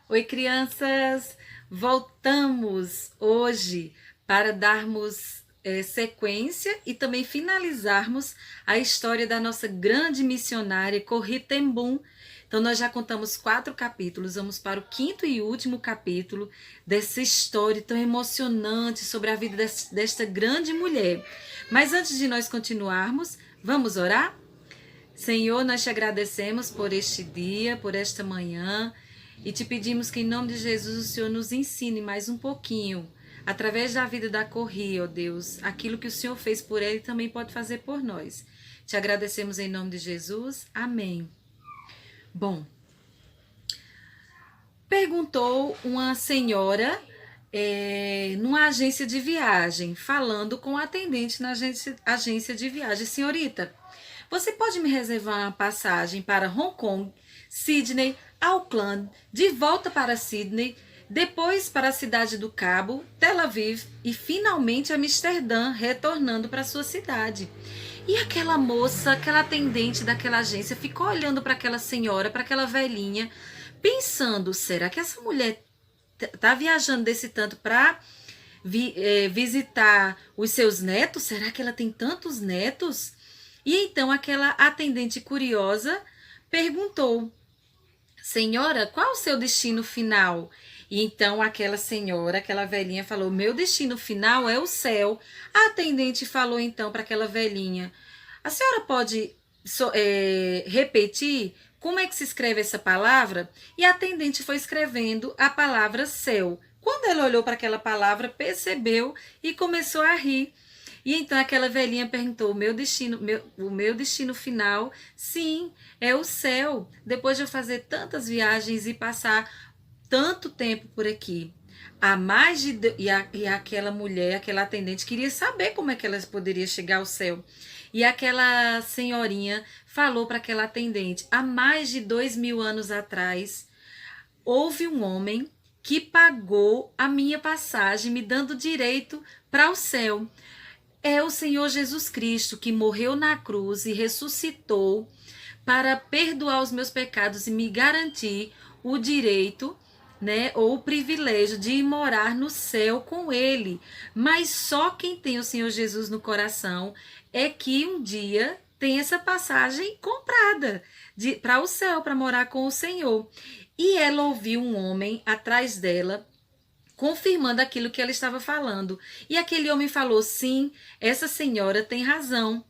Oi, crianças! Voltamos hoje para darmos sequência e também finalizarmos a história da nossa grande missionária Corrie ten Boom. Então, nós já contamos 4 capítulos, vamos para o quinto e último capítulo dessa história tão emocionante sobre a vida desta grande mulher. Mas antes de nós continuarmos, vamos orar? Senhor, nós te agradecemos por este dia, por esta manhã e te pedimos que em nome de Jesus o Senhor nos ensine mais um pouquinho, através da vida da Corrie, ó Deus, aquilo que o Senhor fez por ele também pode fazer por nós. Te agradecemos em nome de Jesus. Amém. Bom, perguntou uma senhora numa agência de viagem, falando com a atendente na agência de viagem. Senhorita, você pode me reservar uma passagem para Hong Kong, Sydney, Auckland, de volta para Sydney, depois para a cidade do Cabo, Tel Aviv e finalmente Amsterdã, retornando para sua cidade. E aquela moça, aquela atendente daquela agência, ficou olhando para aquela senhora, para aquela velhinha, pensando: será que essa mulher tá viajando desse tanto para visitar os seus netos? Será que ela tem tantos netos? E então aquela atendente curiosa perguntou: senhora, qual o seu destino final? E então aquela senhora, aquela velhinha falou: meu destino final é o céu. A atendente falou então para aquela velhinha: a senhora pode repetir como é que se escreve essa palavra? E a atendente foi escrevendo a palavra céu. Quando ela olhou para aquela palavra, percebeu e começou a rir. E então aquela velhinha perguntou: o meu destino final, sim, é o céu. Depois de eu fazer tantas viagens e passar tanto tempo por aqui. Há mais de e aquela mulher, aquela atendente queria saber como é que ela poderia chegar ao céu. E aquela senhorinha falou para aquela atendente: há mais de 2000 anos atrás, houve um homem que pagou a minha passagem, me dando direito para o céu. É o Senhor Jesus Cristo que morreu na cruz e ressuscitou para perdoar os meus pecados e me garantir o direito, né, ou o privilégio de morar no céu com ele. Mas só quem tem o Senhor Jesus no coração é que um dia tem essa passagem comprada para o céu, para morar com o Senhor. E ela ouviu um homem atrás dela confirmando aquilo que ela estava falando. E aquele homem falou: sim, essa senhora tem razão.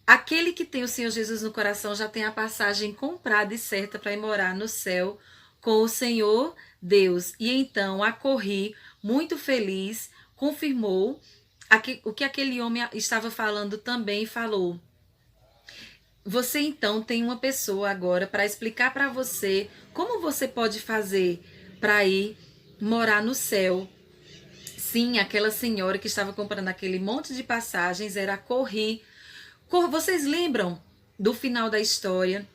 Aquele que tem o Senhor Jesus no coração já tem a passagem comprada e certa para ir morar no céu com o Senhor Deus. E então a Corrie, muito feliz, confirmou o que aquele homem estava falando também, falou: você então tem uma pessoa agora para explicar para você como você pode fazer para ir morar no céu. Sim, aquela senhora que estava comprando aquele monte de passagens era a Corrie. Vocês lembram do final da história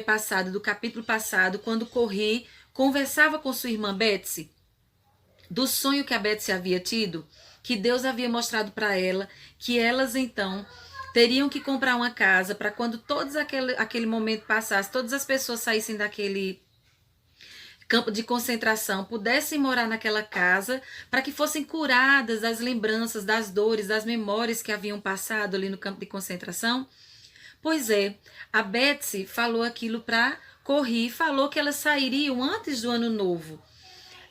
passada, do capítulo passado, quando Corrie conversava com sua irmã Betsy, do sonho que a Betsy havia tido, que Deus havia mostrado para ela, que elas então teriam que comprar uma casa para quando todos aquele momento passasse, todas as pessoas saíssem daquele campo de concentração, pudessem morar naquela casa, para que fossem curadas das lembranças, das dores, das memórias que haviam passado ali no campo de concentração. Pois é, a Betsy falou aquilo para Corrie, falou que elas sairiam antes do ano novo.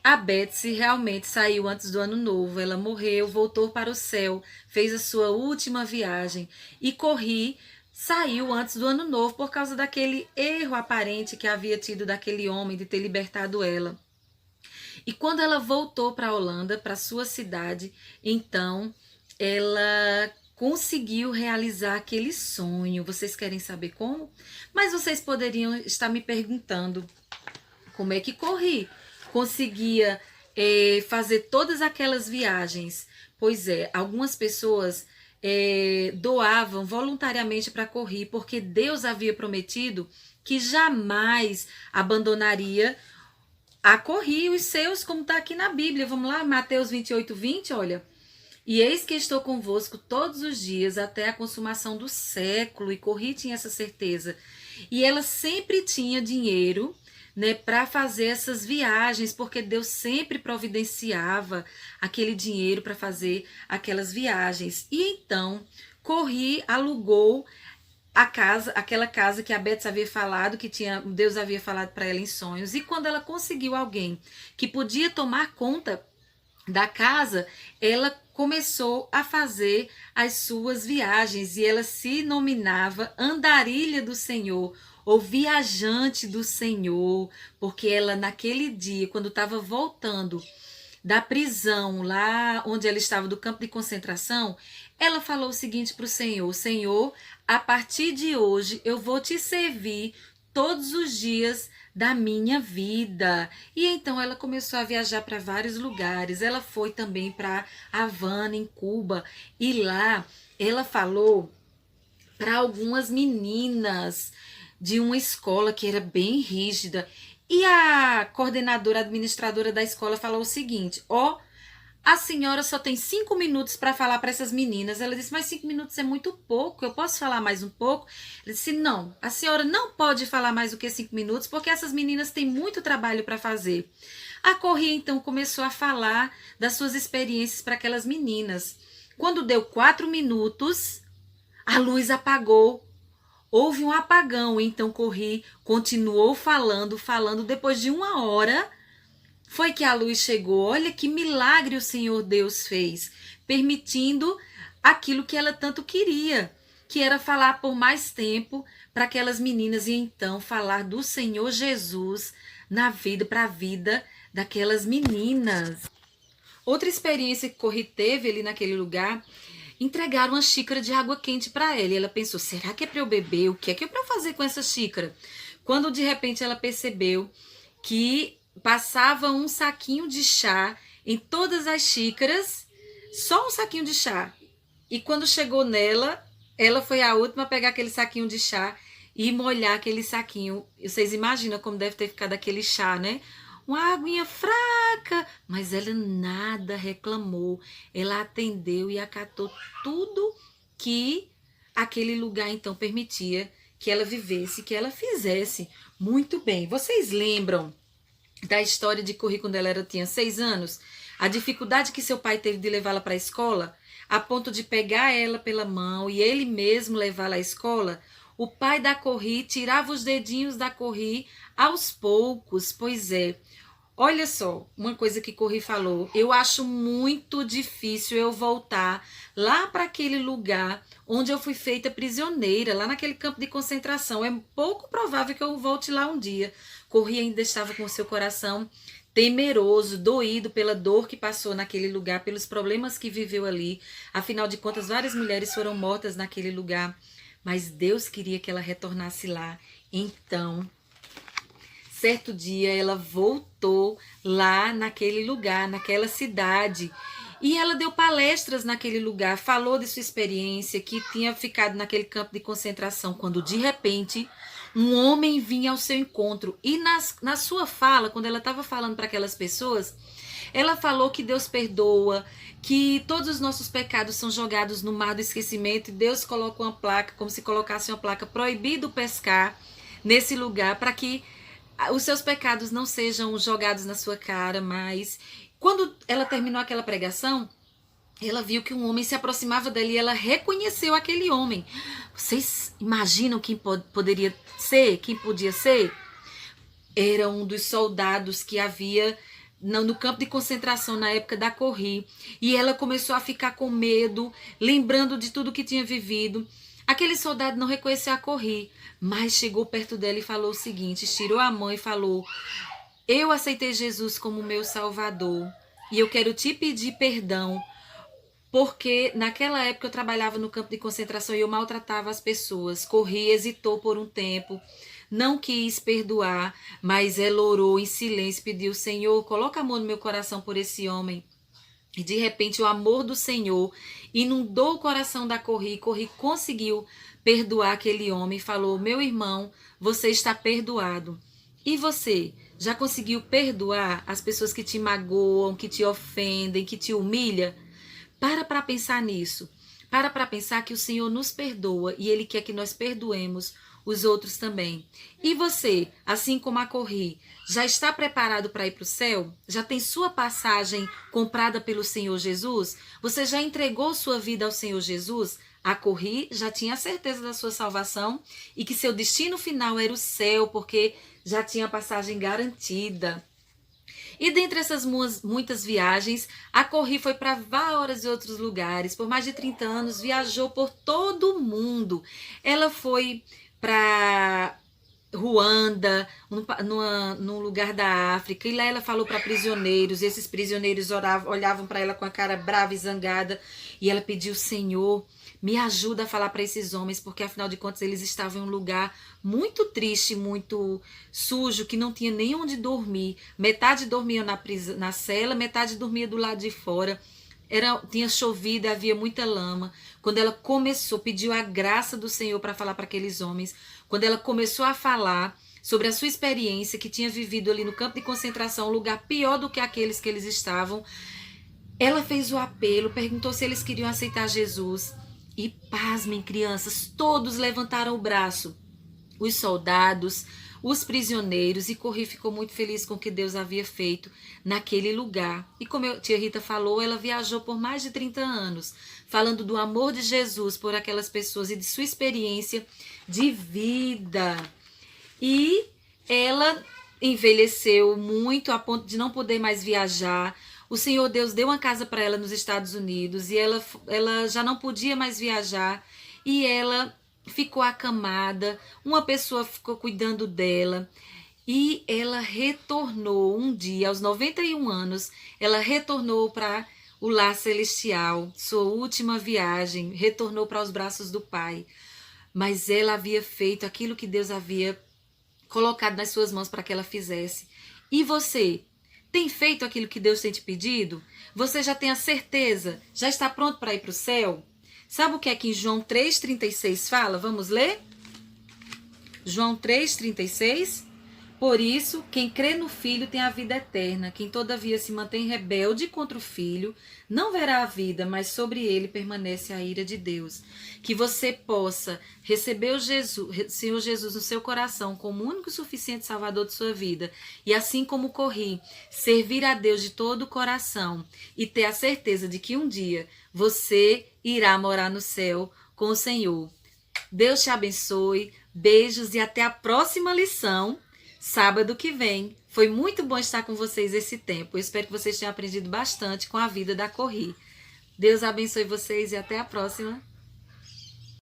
A Betsy realmente saiu antes do ano novo, ela morreu, voltou para o céu, fez a sua última viagem e Corrie saiu antes do ano novo por causa daquele erro aparente que havia tido daquele homem de ter libertado ela. E quando ela voltou para a Holanda, para sua cidade, então ela conseguiu realizar aquele sonho. Vocês querem saber como? Mas vocês poderiam estar me perguntando: como é que Corrie conseguia fazer todas aquelas viagens? Pois é, algumas pessoas doavam voluntariamente para Corrie, porque Deus havia prometido que jamais abandonaria a Corrie e os seus, como está aqui na Bíblia. Vamos lá, Mateus 28:20, olha. E eis que estou convosco todos os dias até a consumação do século. E Corrie tinha essa certeza. E ela sempre tinha dinheiro né, para fazer essas viagens, porque Deus sempre providenciava aquele dinheiro para fazer aquelas viagens. E então, Corri alugou a casa, aquela casa que a Beth havia falado, que Deus havia falado para ela em sonhos. E quando ela conseguiu alguém que podia tomar conta da casa, ela começou a fazer as suas viagens e ela se nominava Andarilha do Senhor ou Viajante do Senhor, porque ela naquele dia, quando estava voltando da prisão lá onde ela estava, do campo de concentração, ela falou o seguinte para o Senhor: Senhor, a partir de hoje eu vou te servir todos os dias da minha vida. E então ela começou a viajar para vários lugares. Ela foi também para Havana, em Cuba, e lá ela falou para algumas meninas de uma escola que era bem rígida. E a coordenadora, administradora da escola falou o seguinte: ó, a senhora só tem 5 minutos para falar para essas meninas. Ela disse, mas 5 minutos é muito pouco, eu posso falar mais um pouco? Ela disse, não, a senhora não pode falar mais do que 5 minutos, porque essas meninas têm muito trabalho para fazer. A Corri, então, começou a falar das suas experiências para aquelas meninas. Quando deu 4 minutos, a luz apagou. Houve um apagão, então Corri continuou falando. Depois de 1 hora, foi que a luz chegou. Olha que milagre o Senhor Deus fez, permitindo aquilo que ela tanto queria, que era falar por mais tempo para aquelas meninas e então falar do Senhor Jesus para a vida daquelas meninas. Outra experiência que Corri teve ali naquele lugar, entregaram uma xícara de água quente para ela. E ela pensou, será que é para eu beber? O que é para eu fazer com essa xícara? Quando de repente ela percebeu que passava um saquinho de chá em todas as xícaras, só um saquinho de chá. E quando chegou nela, ela foi a última a pegar aquele saquinho de chá e molhar aquele saquinho. Vocês imaginam como deve ter ficado aquele chá, né? Uma aguinha fraca, mas ela nada reclamou. Ela atendeu e acatou tudo que aquele lugar então permitia que ela vivesse, que ela fizesse. Muito bem. Vocês lembram da história de Corri quando ela tinha 6 anos? A dificuldade que seu pai teve de levá-la para a escola, a ponto de pegar ela pela mão e ele mesmo levá-la à escola? O pai da Corri tirava os dedinhos da Corri aos poucos. Pois é. Olha só, uma coisa que Corri falou: eu acho muito difícil eu voltar lá para aquele lugar onde eu fui feita prisioneira, lá naquele campo de concentração. É pouco provável que eu volte lá um dia. Corri ainda estava com o seu coração temeroso, doído pela dor que passou naquele lugar, pelos problemas que viveu ali. Afinal de contas, várias mulheres foram mortas naquele lugar, mas Deus queria que ela retornasse lá. Então, certo dia ela voltou lá naquele lugar, naquela cidade, e ela deu palestras naquele lugar, falou de sua experiência, que tinha ficado naquele campo de concentração, quando de repente um homem vinha ao seu encontro. E na sua fala, quando ela estava falando para aquelas pessoas, ela falou que Deus perdoa, que todos os nossos pecados são jogados no mar do esquecimento, e Deus coloca uma placa, como se colocasse uma placa, proibido pescar nesse lugar, para que os seus pecados não sejam jogados na sua cara. Mas quando ela terminou aquela pregação, ela viu que um homem se aproximava dela e ela reconheceu aquele homem. Vocês imaginam quem poderia ser? Quem podia ser? Era um dos soldados que havia no campo de concentração na época da Corri. E ela começou a ficar com medo, lembrando de tudo que tinha vivido. Aquele soldado não reconheceu a Corri, mas chegou perto dela e falou o seguinte, estirou a mão e falou: eu aceitei Jesus como meu Salvador e eu quero te pedir perdão, porque naquela época eu trabalhava no campo de concentração e eu maltratava as pessoas. Corri, hesitou por um tempo, não quis perdoar, mas ela orou em silêncio, pediu: Senhor, coloca a mão no meu coração por esse homem. E de repente o amor do Senhor inundou o coração da Corri. Corri conseguiu perdoar aquele homem e falou: meu irmão, você está perdoado. E você, já conseguiu perdoar as pessoas que te magoam, que te ofendem, que te humilham? Para pensar nisso. Para pensar que o Senhor nos perdoa e Ele quer que nós perdoemos os outros também. E você, assim como a Corri, já está preparado para ir para o céu? Já tem sua passagem comprada pelo Senhor Jesus? Você já entregou sua vida ao Senhor Jesus? A Corri já tinha certeza da sua salvação e que seu destino final era o céu, porque já tinha a passagem garantida. E dentre essas muitas viagens, a Corri foi para vários outros lugares. Por mais de 30 anos, viajou por todo o mundo. Ela foi para Ruanda, num lugar da África, e lá ela falou para prisioneiros, e esses prisioneiros olhavam para ela com a cara brava e zangada, e ela pediu: Senhor, me ajuda a falar para esses homens, porque afinal de contas eles estavam em um lugar muito triste, muito sujo, que não tinha nem onde dormir. Metade dormia na cela, metade dormia do lado de fora. Tinha chovido, havia muita lama. Quando ela começou, pediu a graça do Senhor para falar para aqueles homens. Quando ela começou a falar sobre a sua experiência, que tinha vivido ali no campo de concentração, um lugar pior do que aqueles que eles estavam, ela fez o apelo, perguntou se eles queriam aceitar Jesus. E pasmem, crianças, todos levantaram o braço. Os soldados, os prisioneiros, e Corri ficou muito feliz com o que Deus havia feito naquele lugar. E como a tia Rita falou, ela viajou por mais de 30 anos, falando do amor de Jesus por aquelas pessoas e de sua experiência de vida. E ela envelheceu muito a ponto de não poder mais viajar. O Senhor Deus deu uma casa para ela nos Estados Unidos e ela já não podia mais viajar e ela ficou acamada, uma pessoa ficou cuidando dela e ela retornou um dia, aos 91 anos, ela retornou para o lar celestial, sua última viagem, retornou para os braços do Pai. Mas ela havia feito aquilo que Deus havia colocado nas suas mãos para que ela fizesse. E você? Tem feito aquilo que Deus tem te pedido? Você já tem a certeza? Já está pronto para ir para o céu? Sabe o que é que em João 3,36 fala? Vamos ler? João 3,36. Por isso, quem crê no Filho tem a vida eterna. Quem todavia se mantém rebelde contra o Filho, não verá a vida, mas sobre ele permanece a ira de Deus. Que você possa receber o Senhor Jesus no seu coração como o único e suficiente Salvador de sua vida. E assim como Corri, servir a Deus de todo o coração e ter a certeza de que um dia você irá morar no céu com o Senhor. Deus te abençoe, beijos e até a próxima lição. Sábado que vem. Foi muito bom estar com vocês esse tempo. Eu espero que vocês tenham aprendido bastante com a vida da Corri. Deus abençoe vocês e até a próxima.